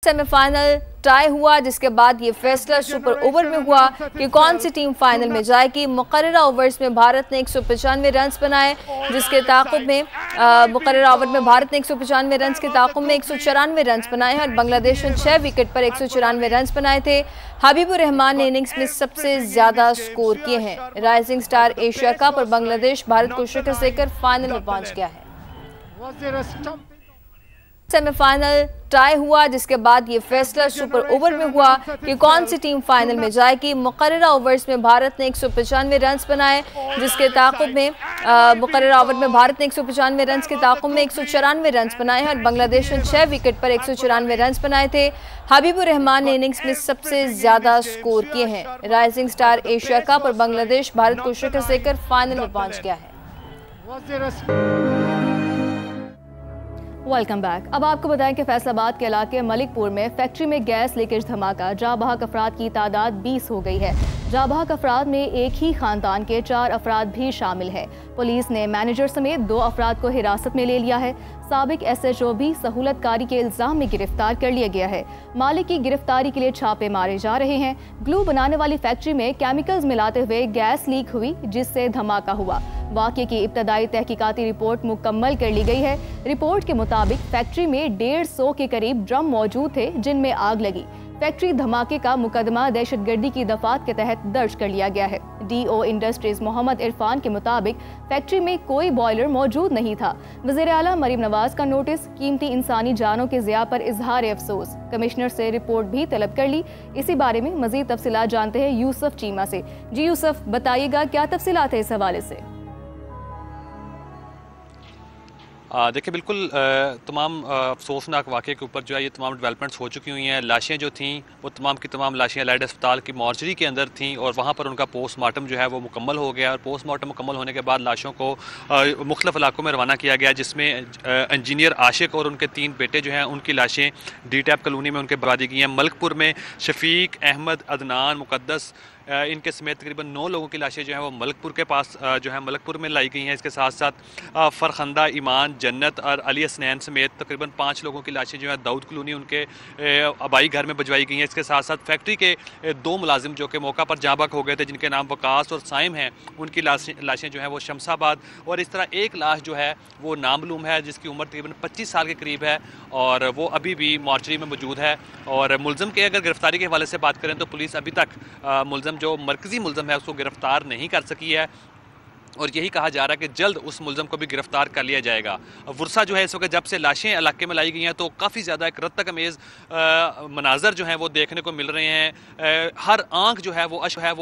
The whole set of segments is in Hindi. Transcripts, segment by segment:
सेमीफाइनल टाई हुआ, जिसके बाद ये फैसला सुपर ओवर में हुआ कि कौन सी टीम फाइनल में जाएगी। मुकर्ररा ओवर्स में भारत ने 195 रन बनाए, जिसके ताक़ुब में मुकर्ररा ओवर में भारत ने 195 रन के ताक़ुब में 194 रन बनाए और बांग्लादेश ने 6 विकेट पर 194 रन बनाए थे। हबीबुर रहमान ने इनिंग्स में सबसे ज्यादा स्कोर किए हैं। राइजिंग स्टार एशिया कप और बांग्लादेश भारत को शिकस्त देकर फाइनल में पहुंच गया है। सेमीफाइनल टाई हुआ, जिसके बाद ये फैसला सुपर ओवर में हुआ कि कौन सी टीम फाइनल में जाएगी। मुकर्ररा ओवर्स में भारत ने 195 रन बनाए, जिसके ताक़ुब में मुकर्ररा ओवर में भारत ने 195 रन के ताक़ुब में 194 रन बनाए और बांग्लादेश ने 6 विकेट पर 194 रन बनाए थे। हबीबुर रहमान ने इनिंग्स में सबसे ज्यादा स्कोर किए हैं। राइजिंग स्टार एशिया कप और बांग्लादेश भारत को शिकस्त देकर फाइनल में पहुंच गया है। Welcome back. अब आपको बताएं कि फैसलाबाद के इलाके मलिकपुर में फैक्ट्री में गैस लीकेज धमाका, जाँ बहक अफराद की तादाद 20 हो गई है। जाँ बहक अफराद में एक ही खानदान के 4 अफराद भी शामिल हैं। पुलिस ने मैनेजर समेत 2 अफराद को हिरासत में ले लिया है। साबिक SHO भी सहूलतकारी के इल्जाम में गिरफ्तार कर लिया गया है। मालिक की गिरफ्तारी के लिए छापे मारे जा रहे हैं। ग्लू बनाने वाली फैक्ट्री में केमिकल्स मिलाते हुए गैस लीक हुई, जिससे धमाका हुआ। वाक़े की इब्तदाई तहकीकाती रिपोर्ट मुकम्मल कर ली गई है। रिपोर्ट के मुताबिक फैक्ट्री में 150 के करीब ड्रम मौजूद थे, जिनमें आग लगी। फैक्ट्री धमाके का मुकदमा दहशतगर्दी की दफात के तहत दर्ज कर लिया गया है। DO इंडस्ट्रीज मोहम्मद इरफान के मुताबिक फैक्ट्री में कोई बॉयलर मौजूद नहीं था। वज़ीर आला मरीम नवाज का नोटिस, कीमती इंसानी जानों के ज़िया पर इजहार अफसोस। कमिश्नर से रिपोर्ट भी तलब कर ली। इसी बारे में मज़ीद तफसीलात जानते हैं यूसुफ चीमा से। जी यूसुफ, बताइएगा क्या तफसीलात है इस हवाले से। देखिए, बिल्कुल तमाम अफसोसनाक वाक़े के ऊपर जो है ये तमाम डेवलपमेंट्स हो चुकी हुई हैं। लाशें जो थीं वो तमाम की तमाम लाशें एलाइड अस्पताल की मॉर्चरी के अंदर थीं और वहाँ पर उनका पोस्टमार्टम जो है वो मुकम्मल हो गया और पोस्टमार्टम मुकम्मल होने के बाद लाशों को मुख्तलिफ इलाकों में रवाना किया गया, जिसमें इंजीनियर आशिक और उनके 3 बेटे जो हैं उनकी लाशें DTAP कॉलोनी में उनके बरा दी गई हैं। मलकपुर में शफीक, अहमद, अदनान, मुकद्दस इनके समेत तकरीबन 9 लोगों की लाशें जो हैं वो मलकपुर के पास जो है मलकपुर में लाई गई हैं। इसके साथ साथ फरखंदा, ईमान, जन्नत और अली हसनैन समेत तकरीबन 5 लोगों की लाशें जो है दाऊद कॉलोनी उनके आबाई घर में भिजवाई गई हैं। इसके साथ साथ फैक्ट्री के 2 मुलाजिम जो कि मौका पर जाँ बहक हो गए थे, जिनके नाम वकास और साइम हैं, उनकी लाशें जो हैं वो शमसाबाद, और इस तरह एक लाश जो है वो नामलूम है, जिसकी उम्र तकरीबन 25 साल के करीब है और वो अभी भी मॉर्चरी में मौजूद है। और मुलजम के अगर गिरफ्तारी के हवाले से बात करें तो पुलिस अभी तक मुलजम जो मरकजी मुलजम है उसको गिरफ्तार नहीं कर सकी है और यही कहा जा रहा है कि जल्द उस मुलजम को भी गिरफ्तार कर लिया जाएगा। वर्षा जो है इस वक्त जब से लाशें इलाके में लाई गई हैं तो काफ़ी ज़्यादा एक रत्तक अमेज़ मनाजर जो हैं वो देखने को मिल रहे हैं। हर आंख जो है वो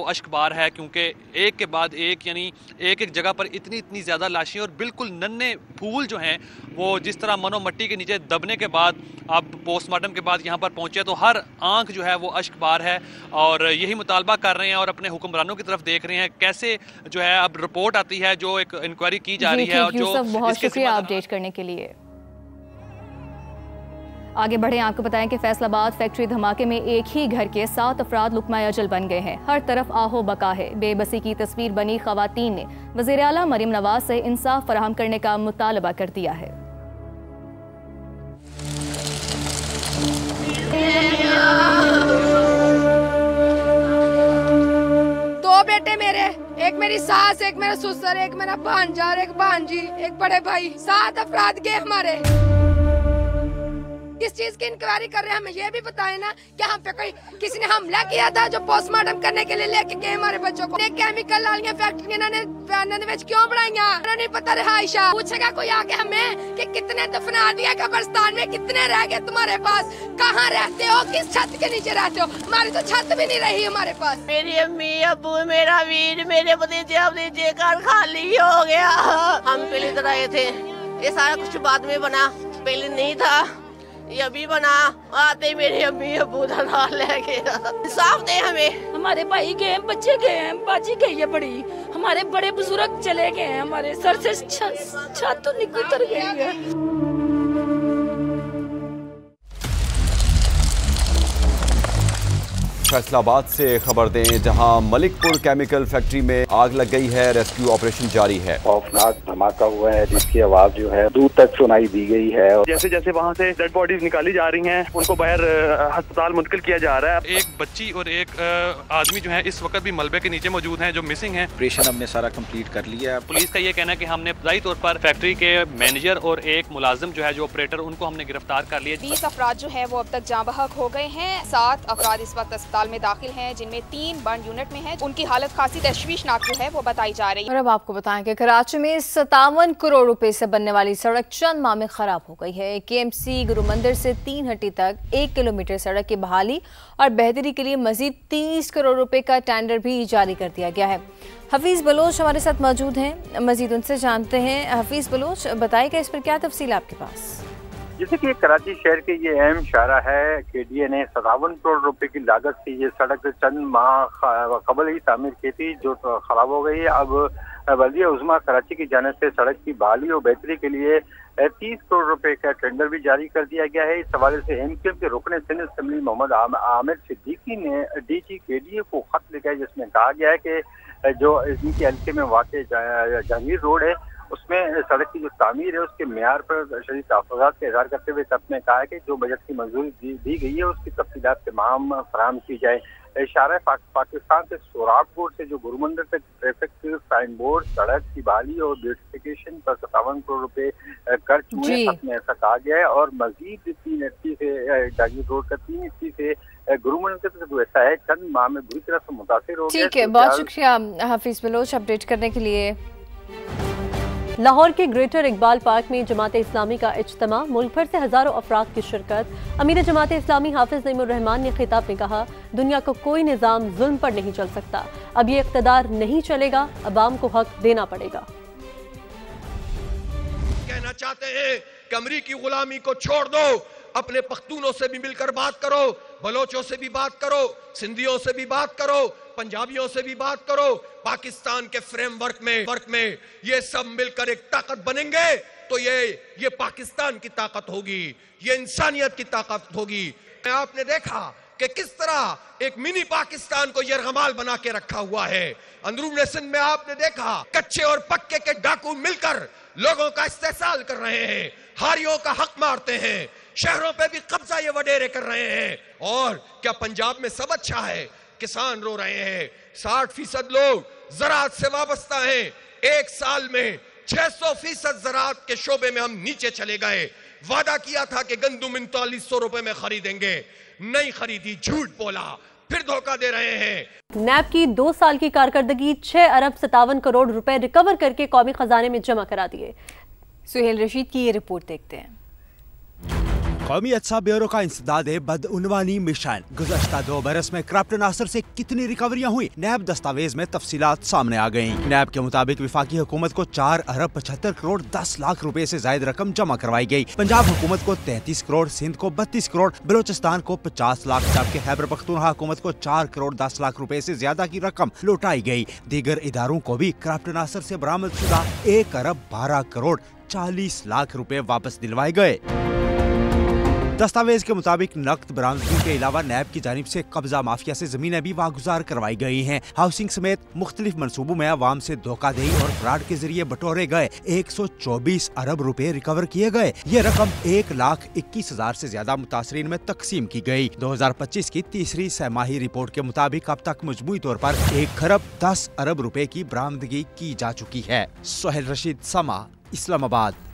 अश्कबार है, क्योंकि एक के बाद एक, यानी एक एक जगह पर इतनी ज़्यादा लाशें और बिल्कुल नन्हे फूल जो हैं वो जिस तरह मनो मट्टी के नीचे दबने के बाद अब पोस्टमार्टम के बाद यहाँ पर पहुँचे तो हर आंख जो है वो अश्कबार है और यही मुतालबा कर रहे हैं और अपने हुक्मरानों की तरफ देख रहे हैं कैसे जो है अब रिपोर्ट आती है, जो एक इंक्वायरी की जा रही है। और जो बहुत शुक्रिया अपडेट करने के लिए। आगे बढ़े, आपको बताएं कि फैसलाबाद फैक्ट्री धमाके में एक ही घर के 7 अफराद लुकमा अजल बन गए हैं। हर तरफ आहो बका है। बेबसी की तस्वीर बनी खवातीन ने वज़ीर आला मरीम नवाज से इंसाफ फराहम करने का मुतालबा कर दिया है। दो बेटे मेरे, एक मेरी सास, एक मेरा ससुर, एक मेरा भांजा और एक भांजी, एक बड़े भाई, 7 अफराद के हमारे। किस चीज की इंक्वायरी कर रहे हैं, हमें ये भी बताएं ना कि हम पे कोई किसी ने हमला किया था जो पोस्टमार्टम करने के लिए लेके गए हमारे बच्चों को। केमिकल डालियां फैक्ट्री इन्होंने क्यों बढ़ाइया, नहीं पता रहा। पूछेगा कोई आके हमें कि कितने दफना दिया कब्रिस्तान में, कितने रह गए तुम्हारे पास, कहाँ रहते हो, किस छत के नीचे रहते हो। हमारी तो छत भी नहीं रही हमारे पास। मेरी अम्मी, अब्बू, मेरा वीर, मेरे भतीजे घर खाली हो गया। हम पहले तरह आए थे, ये सारा कुछ बाद में बना, पहले नहीं था, ये अभी बना। आते मेरे अम्मी अब्बू दादा ले गया। इंसाफ दे हमें। हमारे भाई गए हैं, बच्चे गए हैं, बाजी गई है बड़ी, हमारे बड़े बुजुर्ग चले गए हैं, हमारे सर से छत तो निकल गई है। फैसलाबाद से खबर दें, जहां मलिकपुर केमिकल फैक्ट्री में आग लग गई है। रेस्क्यू ऑपरेशन जारी है। खौफनाक धमाका हुआ है जिसकी आवाज जो है दूर तक सुनाई दी गई है। जैसे जैसे वहां से डेड बॉडीज निकाली जा रही हैं, उनको बाहर अस्पताल मुंतकिल किया जा रहा है। एक बच्ची और एक आदमी जो है इस वक्त भी मलबे के नीचे मौजूद हैं, जो मिसिंग हैं। ऑपरेशन हमने सारा कंप्लीट कर लिया। पुलिस का ये कहना है कि हमने इब्तदाई तौर पर फैक्ट्री के मैनेजर और एक मुलाजिम जो है, जो ऑपरेटर, उनको हमने गिरफ्तार कर लिया। 20 अफराद जो है वो अब तक जाँ बहक हो गए हैं। 7 अफराद इस वक्त अस्पताल में दाखिल हैं, जिनमें 3 बर्न यूनिट में हैं। उनकी हालत खासी तशवीशनाक जो है वो बताई जा रही है। और अब आपको बताएं कि कराची में 57 करोड़ रुपए से बनने वाली सड़क चंद माह में खराब हो गई है। KMC गुरु मंदिर से 3 हट्टी तक 1 किलोमीटर सड़क की बहाली और बेहतरी के लिए मजीद 30 करोड़ रुपए का टेंडर भी जारी कर दिया गया है। हफीज बलोच हमारे साथ मौजूद हैं, मजीद उनसे जानते हैं। हफीज बलोच, बताइएगा इस पर क्या तफसील आपके पास? जैसे कि कराची शहर के ये अहम शारा है। KDA ने 57 करोड़ रुपए की लागत से ये सड़क चंद माह कबल ही तामीर की थी, जो खराब हो गई है। अब बल्दिया उज़्मा कराची की जानिब से सड़क की बहाली और बेहतरी के लिए 30 करोड़ रुपए का टेंडर भी जारी कर दिया गया है। इस हवाले से MKM के रुकन सिंध असम्बली मोहम्मद आमिर सिद्दीकी ने DG KDA को खत लिखा है, जिसमें कहा गया है कि जो इनके हल्के में वाक़ जहांगीर रोड है, उसमें सड़क की जो तामीर है उसके मेयार पर शदीद तहफ़्फ़ुज़ात का इज़हार करते हुए तब ने कहा है कि जो बजट की मंजूरी दी गई है उसकी तफसीलात तमाम फराहम की जाए। इशारा पाकिस्तान से सोराबपुर से जो गुरु मंदिर तक ट्रैफिक साइन बोर्ड, सड़क की बहाली और ब्यूटिफिकेशन पर 57 करोड़ रुपए खर्च हुए, में ऐसा कहा गया है। और मजीद 3 हट्टी से जहांगीर रोड का 3 हट्टी से गुरु मंदिर तक जो ऐसा है चंद माह में बुरी तरह से मुतासिर हो गया। ठीक है, बहुत शुक्रिया हफीज बलोच अपडेट करने के लिए। लाहौर के ग्रेटर इकबाल पार्क में जमात इस्लामी का इज्तिमा, मुल्क भर से हजारों अफराद की शिरकत। अमीर जमात इस्लामी हाफिज नईमुर रहमान ने खिताब में कहा, दुनिया को कोई निज़ाम जुल्म पर नहीं चल सकता। अब ये इक़्तिदार नहीं चलेगा, अवाम को हक देना पड़ेगा। कहना चाहते हैं कि अमरीकी गुलामी को छोड़ दो, अपने पख्तूनों से भी मिलकर बात करो, बलोचों से भी बात करो, सिंधियों से भी बात करो, पंजाबियों से भी बात करो। पाकिस्तान के फ्रेमवर्क में ये सब मिलकर एक ताकत बनेंगे तो ये पाकिस्तान की ताकत होगी, ये इंसानियत की ताकत होगी। आपने देखा कि किस तरह एक मिनी पाकिस्तान को यरगमाल बना के रखा हुआ है। अंदरूनी सिंध में आपने देखा कच्चे और पक्के के डाकू मिलकर लोगों का इस्तेसाल कर रहे हैं, हारियों का हक मारते हैं, शहरों पे भी कब्जा ये वडेरे कर रहे हैं। और क्या पंजाब में सब अच्छा है? किसान रो रहे हैं, 60% लोग ज़राअत से वाबस्ता हैं। 1 साल में 600% ज़राअत के शोबे में हम नीचे चले गए। वादा किया था कि गंदुम 3900 रुपए में खरीदेंगे, नहीं खरीदी, झूठ बोला, फिर धोखा दे रहे हैं। नैब की 2 साल की कारकर्दगी 6 अरब 57 करोड़ रुपए रिकवर करके कौमी खजाने में जमा करा दिए। सुहेल रशीद की ये रिपोर्ट देखते हैं। कौमी अच्छा ब्यूरो का इंसदाद बदउनवानी मिशन। गुज़श्ता 2 बरस में कैप्टन नासिर से कितनी रिकवरियाँ हुई, नैब दस्तावेज में तफसीलात सामने आ गयी। नैब के मुताबिक विफाकी हुकूमत को 4 अरब 75 करोड़ 10 लाख रुपए से जायद रकम जमा करवाई गई। पंजाब हुकूमत को 33 करोड़, सिंध को 32 करोड़, बलोचिस्तान को 50 लाख, जबकि खैबर पख्तूनख्वा हुकूमत को 4 करोड़ 10 लाख रुपए से ज्यादा की रकम लौटाई गई। दीगर इदारों को भी कैप्टन नासिर से बरामद शुदा 1 अरब 12 करोड़ 40 लाख रुपए वापस दिलवाए गए। दस्तावेज के मुताबिक नकद बरामदगी के अलावा नैब की जानिब से कब्जा माफिया से जमीनें भी वागुजार करवाई गई हैं। हाउसिंग समेत मुख्तलिफ मनसूबों में अवाम से धोखाधड़ी और फ्रॉड के जरिए बटोरे गए 124 अरब रुपए रिकवर किए गए। ये रकम 1,21,000 से ज्यादा मुतासरीन में तकसीम की गई। 2025 की तीसरी सहमाही रिपोर्ट के मुताबिक अब तक मजमूई तौर पर 1 खरब 10 अरब रुपए की बरामदगी की जा चुकी है। सुहेल रशीद, समा, इस्लामाबाद।